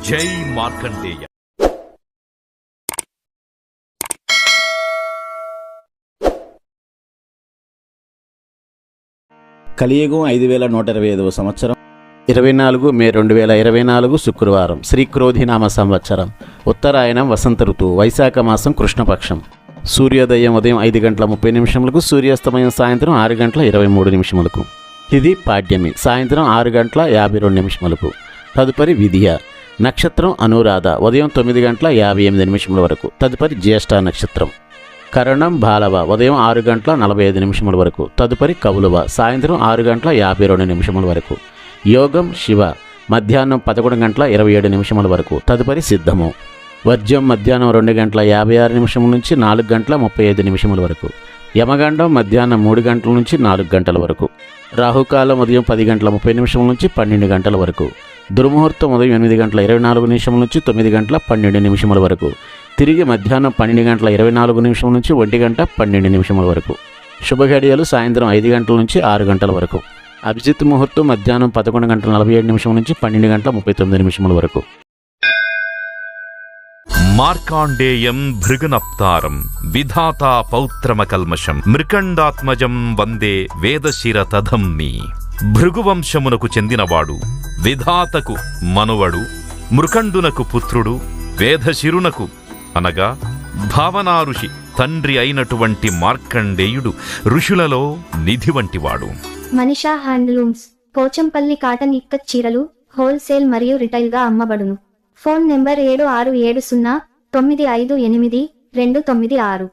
జై మార్కండేయ. కలియుగం 5125వ సంవత్సరం 24 మే 2024 శుక్రవారం. శ్రీ క్రోధినామ సంవత్సరం. ఉత్తరాయణం వసంత ఋతువు. వైశాఖ మాసం కృష్ణపక్షం. సూర్యోదయం ఉదయం 5 గంటల 30 నిమిషములకు, సూర్యాస్తమయం సాయంత్రం 6 గంటల 23 నిమిషములకు. ఇది పాడ్యమి సాయంత్రం 6 గంటల 52 నిమిషములకు. తదుపరి విధియ. నక్షత్రం అనురాధ ఉదయం 9 గంటల 58 నిమిషముల వరకు. తదుపరి జ్యేష్ఠ నక్షత్రం. కరణం బాలవ ఉదయం 6 గంటల 45 నిమిషముల వరకు. తదుపరి కౌలువ సాయంత్రం 6 గంటల 52 నిమిషముల వరకు. యోగం శివ మధ్యాహ్నం 11 గంటల 27 నిమిషముల వరకు. తదుపరి సిద్ధము. వర్జ్యం మధ్యాహ్నం 2 గంటల 56 నిమిషముల నుంచి 4 గంటల 35 నిమిషముల వరకు. యమగండం మధ్యాహ్నం 3 గంటల నుంచి 4 గంటల వరకు. రాహుకాలం ఉదయం 10 గంటల 30 నిమిషముల నుంచి 12 గంటల వరకు. దుర్ముహూర్తం ఉదయం 8 గంటల 24 నిమిషముల నుంచి 9 గంటల 12 నిమిషముల వరకు. తిరిగి మధ్యాహ్నం 12 గంటల 24 నిమిషముల నుంచి 1 గంట 12 నిమిషముల వరకు. శుభఘడియలు సాయంత్రం 5 గంటల నుంచి 6 గంటల వరకు. అభిజిత్ ముహూర్తం మధ్యాహ్నం 11 గంటల 47 నిమిషముల నుంచి 12 గంటల 39 నిమిషముల వరకు. మార్కాండేయం భృగునప్తారం విధాతా పౌత్రమకల్మషం మృకండాత్మజం వందే వేదశిర తధమ్మి. భృగువంశమునకు చెందినవాడు, విధాతకు మనువడు, మృకండునకు పుత్రుడు, వేదశిరునకు అనగా భావనా ఋషి తండ్రి అయినటువంటి మార్కండేయుడు ఋషులలో నిధి వంటివాడు. మనిషా హ్యాండ్లూమ్స్ పోచంపల్లి కాటన్ ఇక్కత్ చీరలు హోల్సేల్ మరియు రిటైల్ గా అమ్మబడును. Phone number 7670958296.